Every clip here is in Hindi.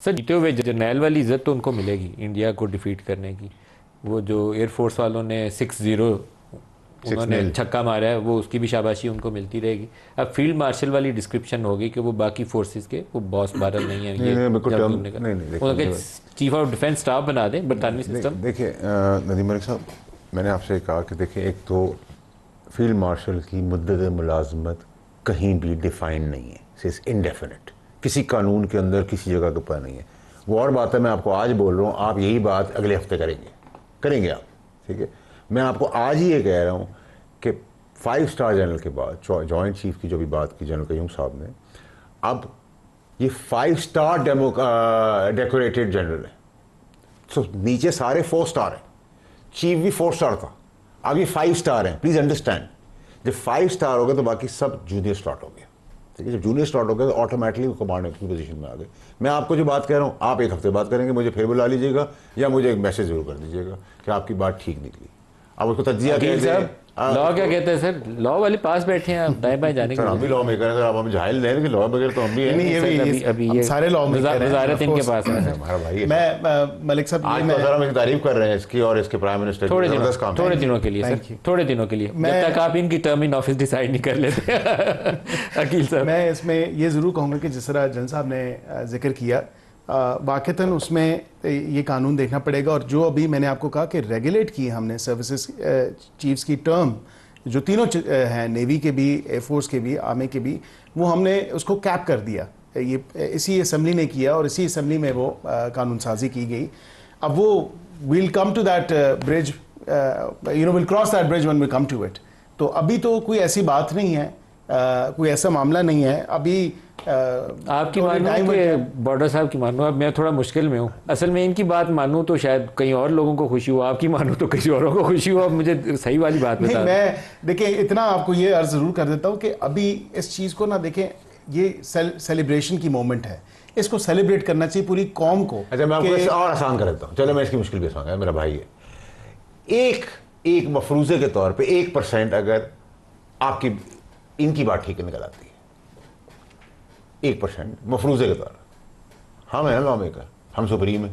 सर जीते हुए जर्नैल वाली इज्जत तो उनको मिलेगी इंडिया को डिफीट करने की। वो जो एयरफोर्स वालों ने 6-0 उन्होंने 6-0 छक्का मारा है, वो उसकी भी शाबाशी उनको मिलती रहेगी। अब फील्ड मार्शल वाली डिस्क्रिप्शन होगी कि वो बाकी फोर्सेस के वो बॉस बारल नहीं है, नहीं ये नहीं, बिल्कुल जब टर्म तुमने नहीं नहीं, उनके देखिए चीफ ऑफ डिफेंस स्टाफ बना दें बरतानवी सिस्टम। देखिए नदीम मलिक साहब, मैंने आपसे कहा कि देखिए, एक तो फील्ड मार्शल की मुद्दत मुलाजमत कहीं भी डिफाइंड नहीं है, इट्स इनडेफिनिट, किसी कानून के अंदर किसी जगह के ऊपर नहीं है। वो और बात है, मैं आपको आज बोल रहा हूँ, आप यही बात अगले हफ्ते करेंगे आप, ठीक है। मैं आपको आज ही ये कह रहा हूँ कि 5 स्टार जनरल के बाद जॉइंट चीफ की जो भी बात की जनरल कयूम साहब ने, अब ये 5 स्टार डेकोरेटेड जनरल है। तो नीचे सारे 4 स्टार हैं, चीफ भी 4 स्टार था, अब ये 5 स्टार हैं। प्लीज अंडरस्टैंड, जब 5 स्टार हो गए तो बाकी सब जूनियर स्टार्ट हो गया, ठीक है। जब जूनियर स्टार्ट हो गया तो ऑटोमेटिकली कमांड की पोजीशन में आ गए। मैं आपको जो बात कह रहा हूँ, आप एक हफ्ते बात करेंगे, मुझे फिर बुला लीजिएगा या मुझे एक मैसेज जरूर कर दीजिएगा कि आपकी बात ठीक निकली। अब उसको तजिया लॉ क्या कहते हैं सर? लॉ वाले पास बैठे हैं, आप दाएं बाएं जाने के हम भी लॉ मेकर हैं सर, आप हमें जाहिल नहीं, लेकिन लॉ मेकर तो हम भी हैं। नहीं, ये भी अभी हम ये सारे लॉ मेकर हैं, वजारत इनके पास है। हमारा भाई है। मैं मलिक साहब, आज तो सर हम इसकी तारीफ कर रहे हैं इसकी और इसके प्राइम मिनिस्टर थोड़े की, दिनों जबरदस्त काम है। थोड़े दिनों के लिए Thank सर, you. थोड़े दिनों के लिए, जब तक आप इनकी टर्म इन ऑफिस डिसाइड नहीं कर लेते अकील साहब। मैं इसमें ये ज़रूर कहूँगा कि जिस तरह जन साहब ने जिक्र किया, वाक़तन उसमें ये कानून देखना पड़ेगा। और जो अभी मैंने आपको कहा कि रेगुलेट की हमने सर्विसेज चीफ्स की टर्म, जो तीनों हैं, नेवी के भी, एयरफोर्स के भी, आर्मी के भी, वो हमने उसको कैप कर दिया। ये इसी असम्बली ने किया और इसी असम्बली में वो कानून साजी की गई। अब वो will come to that bridge, will cross that bridge when we come to it. तो अभी तो कोई ऐसी बात नहीं है, कोई ऐसा मामला नहीं है अभी। आपकी मानो कि बॉर्डर साहब की मानो, अब मैं थोड़ा मुश्किल में हूँ। असल में इनकी बात मानूँ तो शायद कई और लोगों को खुशी हो, आपकी मानो तो किसी औरों को खुशी हो। अब मुझे सही वाली बात बता। मैं देखिए इतना आपको ये अर्ज जरूर कर देता हूँ कि अभी इस चीज़ को ना देखें, ये सेलिब्रेशन की मोमेंट है, इसको सेलिब्रेट करना चाहिए पूरी कौम को। अच्छा, मैं आपको इससे और आसान कर देता हूँ, चलो मैं इसकी मुश्किल भी आसान है, मेरा भाई है। एक मफरूजे के तौर पे 1% अगर आपकी इनकी बात ठीक निकल आती है, 1% मफरूजे के तौर, हम हैं लॉ मेकर, हम सुप्रीम है,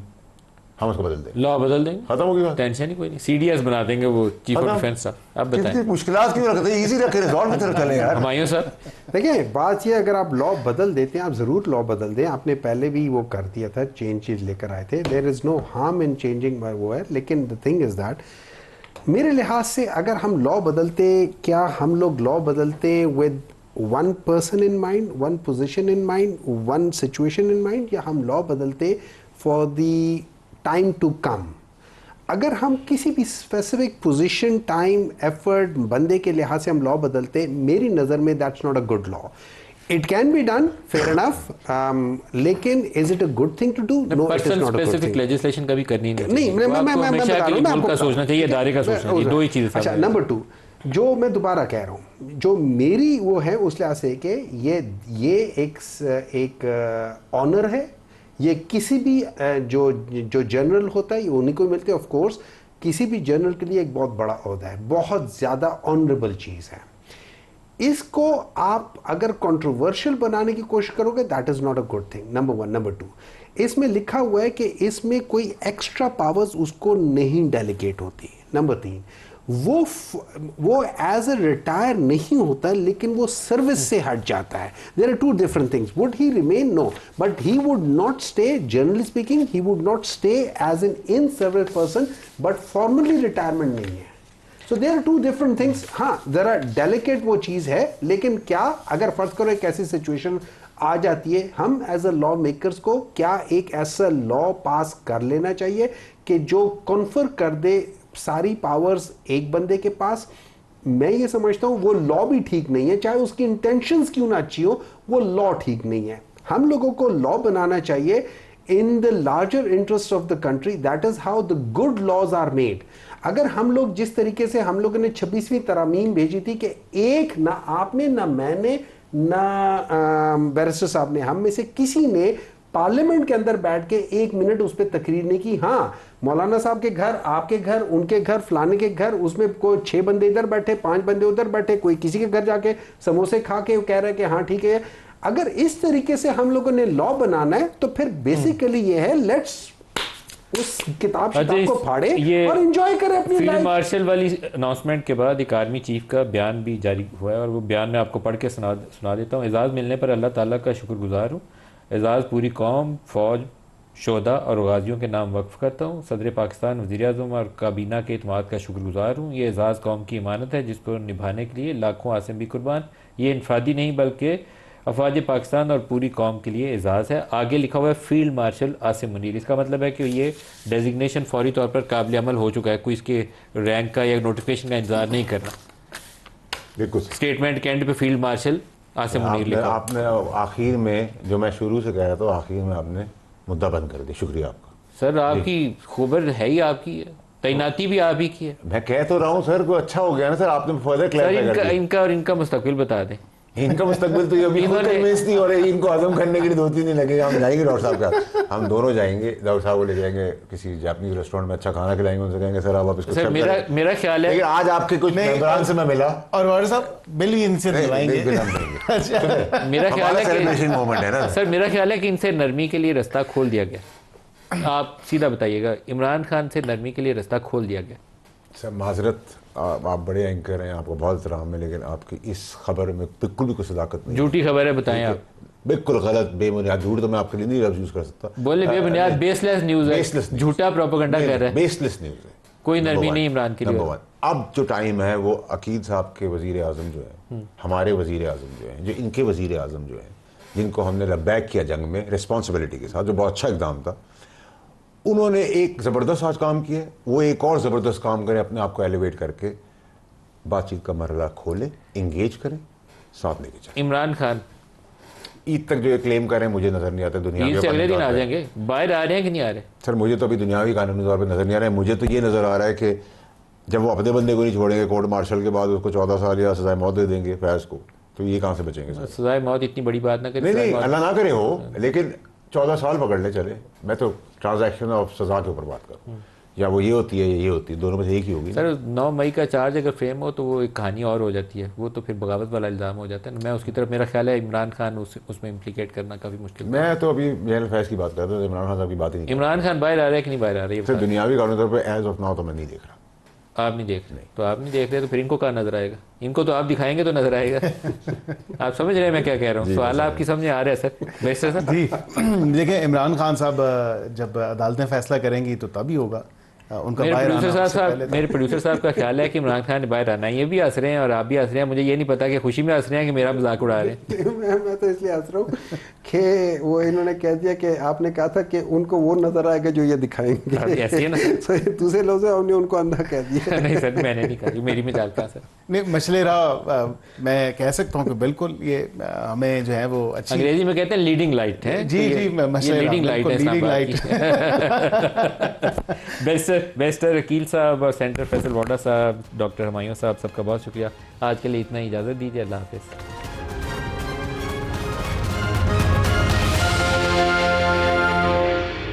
हम उसको बदल देंगे, लॉ बदल देंगे, खत्म होगी बात, टेंशन ही कोई नहीं। CDS बना देंगे वो चीफ ऑफ डिफेंस साहब। अब बताएं, मुश्किलात क्यों रखते हैं, इजी रखे, रिजॉल्व की तरफ चले यार। हुमायूं साहब, देखिए बात ये, अगर आप लॉ बदल देते हैं, आप ज़रूर लॉ बदल दें। आपने पहले भी वो कर दिया था, चेंज लेकर आए थे, there is no harm in changing वो है। लेकिन द थिंग इज़ दैट मेरे लिहाज से अगर हम लॉ बदलते, क्या हम लोग लॉ बदलते with one person in mind, one position in mind, one situation in mind, या हम लॉ बदलते for the time to come? अगर हम किसी भी स्पेसिफिक पोजीशन, टाइम, एफर्ट, बंदे के लिहाज से हम लॉ बदलते, मेरी नज़र में that's not a good law. It can be done, fair enough, लेकिन is it a good thing to do? No, it is not a good thing. Legislation कभी करनी नहीं नहीं, मैं बता रहा हूँ ना आपको, सोचना चाहिए, इदारे का सोचना चाहिए, दो ही चीजें। अच्छा, नंबर 2 जो मैं दोबारा कह रहा हूँ, जो मेरी वो है उस लिहाज से कि ये एक ऑनर है, ये किसी भी जो जनरल होता है ये उन्हीं को मिलते हैं। ऑफ कोर्स किसी भी जनरल के लिए एक बहुत बड़ा ओहदा है, बहुत ज़्यादा ऑनरेबल चीज़ है। इसको आप अगर कंट्रोवर्शियल बनाने की कोशिश करोगे, that is not a good thing, number 1। Number 2, इसमें लिखा हुआ है कि इसमें कोई एक्स्ट्रा पावर्स उसको नहीं डेलीगेट होती। नंबर 3, वो एज ए रिटायर नहीं होता, लेकिन वो सर्विस से हट जाता है। There are 2 different things. Would he remain? No, but he would not stay, generally speaking he would not stay as an in service person, but formally retirement नहीं है। So there are 2 different things. हाँ, देयर आर डेलिकेट वो चीज़ है, लेकिन क्या अगर फर्ज करो एक ऐसी सिचुएशन आ जाती है, हम एज अ लॉ मेकर्स को क्या एक ऐसा लॉ पास कर लेना चाहिए कि जो कॉन्फर कर दे सारी पावर्स एक बंदे के पास? मैं ये समझता हूं वो लॉ भी ठीक नहीं है, चाहे उसकी इंटेंशंस क्यों ना अच्छी हो, वो लॉ ठीक नहीं है। हम लोगों को लॉ बनाना चाहिए in the larger interest of the country, that is how the good laws are made. अगर हम लोग जिस तरीके से हम लोगों ने 26वीं तरमीम भेजी थी कि एक ना आपने, ना मैंने, ना बैरिस्टर साहब ने, हम में से किसी ने पार्लियामेंट के अंदर बैठ के 1 मिनट उस पर तकरीर नहीं की। हाँ, मौलाना साहब के घर, आपके घर, उनके घर, फलाने के घर, उसमें कोई 6 बंदे इधर बैठे, 5 बंदे उधर बैठे, कोई किसी के घर जाके समोसे खा के कह रहा है कि हाँ ठीक है। अगर इस तरीके से हम लोगों ने लॉ बनाना है तो फिर बेसिकली ये है लेट्स उस किताब को फाड़े और एंजॉय करें अपनी फील्ड लाइफ। मार्शल वाली अनाउंसमेंट के बाद एक आर्मी चीफ का बयान भी जारी हुआ है और वो बयान मैं आपको पढ़ के सुना देता हूँ। एजाज़ मिलने पर अल्लाह ताला का शुक्रगुजार हूँ। एजाज़ पूरी कौम, फौज, शोदा और गाजियों के नाम वक्फ करता हूँ। सदर पाकिस्तान, वज़ीर आज़म और काबीना के इत्माद का शुक्रगुजार हूँ। ये एजाज़ कौम की इमानत है जिस पर निभाने के लिए लाखों आसिम भी कुर्बान। ये इनफरादी नहीं बल्कि अफवाज पाकिस्तान और पूरी कौम के लिए एजाज़ है। आगे लिखा हुआ है फील्ड मार्शल आसिम मुनीर। इसका मतलब है कि ये डेजिग्नेशन फौरी तौर पर काबिल अमल हो चुका है, कोई इसके रैंक का या नोटिफिकेशन का इंतजार नहीं करना। बिल्कुल स्टेटमेंट के एंड पे फील्ड मार्शल आसिम मुनीर लिखा। आपने आखिर में जो मैं शुरू से कह रहा था आखिर में आपने मुद्दा बंद कर दिया। शुक्रिया आपका सर, आपकी खबर है ही आपकी है, तैनाती भी आप ही की है। मैं कह तो रहा हूँ सर, को अच्छा हो गया ना सर, आपने फर्दर सर क्लैरिफाई कर दिया। इनका और इनका मुस्तकबिल बता दें। इनका मुस्तकबिल तो ये अभी खुद कन्विंस नहीं हो रहे, इनको हजम करने के लिए 2-3 दिन लगेगा। हम जाएंगे डॉक्टर साहब का, हम दोनों जाएंगे, डॉक्टर साहब को ले जाएंगे किसी जापानीज रेस्टोरेंट में, अच्छा खाना खिलाएंगे, उनसे कहेंगे सर आप इसको सर मेरा ख्याल है, लेकिन आज आपके कुछ मेहमान से मैं मिला और वाटर साहब बिल भी इनसे दिलवाएंगे। मेरा ख्याल है सेलिब्रेशन मोमेंट है ना सर, मेरा ख्याल है कि इनसे नरमी के लिए रास्ता खोल दिया गया। आप सीधा बताइएगा, इमरान खान से नरमी के लिए रास्ता खोल दिया गया। सर माजरत, आप बड़े एंकर हैं, आपको बहुत एहतराम है, लेकिन आपकी इस खबर में बिल्कुल भी कोई सदाकत नहीं। झूठी खबर है, बताएं आप। बिल्कुल गलत, बेबुनियाद झूठ तो मैं आपके लिए नहीं लफ्ज़ यूज़ कर सकता। बोले बेबुनियाद, बेसलेस न्यूज़ है, झूठा प्रोपेगेंडा कर रहा है, बेसलेस न्यूज़ है, कोई नरमी नहीं इमरान के लिए। नंबर 1। अब जो टाइम है वो अकील साहब के वज़ीर आज़म जो है, हमारे वज़ीर आज़म जो है, जो इनके वज़ीर आज़म जो है, जिनको हमने लब्बैक किया जंग में रिस्पॉन्सिबिलिटी के साथ, जो बहुत अच्छा इक़दाम था, उन्होंने एक ज़बरदस्त आज काम किया। वो एक और ज़बरदस्त काम करें, अपने आप को एलिवेट करके बातचीत का मरहला खोले, इंगेज करें, साथ लेके चलें। इमरान खान ईद तक जो ये क्लेम करें मुझे नज़र नहीं आता। दुनिया ईद से अगले दिन आ जाएंगे, बाहर आ रहे हैं कि नहीं आ रहे? सर मुझे तो अभी दुनियावी कानूनी तौर पर नज़र नहीं आ रहा है। मुझे तो ये नज़र आ रहा है कि जब वो अपने बंदे को नहीं छोड़ेंगे कोर्ट मार्शल के बाद, उसको 14 साल या सजाए मौत दे देंगे फैज़ को, तो ये कहाँ से बचेंगे सर? सजाए मौत इतनी बड़ी बात ना करें। नहीं, अल्लाह ना करे हो, लेकिन 14 साल पकड़ ले चले। मैं तो ट्रांजैक्शन और सजा के ऊपर बात करूँ, या वो ये होती है या ये होती है, दोनों में से एक ही होगी। सर 9 मई का चार्ज अगर फ्रेम हो तो वो एक कहानी और हो जाती है, वो तो फिर बगावत वाला इल्ज़ाम हो जाता है। मैं उसकी तरफ, मेरा ख्याल है इमरान खान उसमें इम्प्लीकेट करना काफ़ी मुश्किल। मैं तो अभी जनरल फैज़ की बात कर रहा था, इमरान खान साहब की बात ही नहीं। इमरान खान बाहर आ रहा है कि नहीं बाहर आ रही है? सर दुनियावी कानूनी तौर पर एज ऑफ नाउ तो मैं नहीं देख रहा। आप नहीं देख रहे, तो आप नहीं देख रहे तो फिर इनको कहाँ नजर आएगा? इनको तो आप दिखाएंगे तो नजर आएगा। आप समझ रहे हैं मैं क्या कह रहा हूँ? सवाल आपकी समझ आ रहा है सर? वैसे सर जी देखिए, इमरान खान साहब जब अदालतें फैसला करेंगी तो तभी होगा उनका बाहर आना। मेरे प्रोड्यूसर साहब का ख्याल है कि इमरान खान ने बाहर आना है। ये भी हंस रहे हैं और आप भी हंस रहे हैं, मुझे ये नहीं पता कि खुशी में हंस रहे हैं कि मेरा मजाक उड़ा रहे हैं। मैं तो इसलिए हंस रहा हूँ कि वो इन्होंने कह दिया कि आपने कहा था कि उनको वो नजर आएगा जो ये दिखाएंगे। ऐसे ही ना दूसरे लोग हमने उनको अंधा कह दिया। नहीं सर, मैंने नहीं कहा, मेरी मजाक का सर। नहीं, मसले रहा मैं कह सकता हूँ कि बिल्कुल ये हमें जो है वो अच्छी, अंग्रेजी में कहते हैं लीडिंग लाइट है। जी जी, मसले लीडिंग लाइट है, लीडिंग लाइट। बेस्टर वकील साहब और सेंटर फैसल वाडा साहब, डॉक्टर हुमायूं साहब, सबका बहुत शुक्रिया। आज के लिए इतना ही, इजाज़त दीजिए। अल्लाह हाफिज़।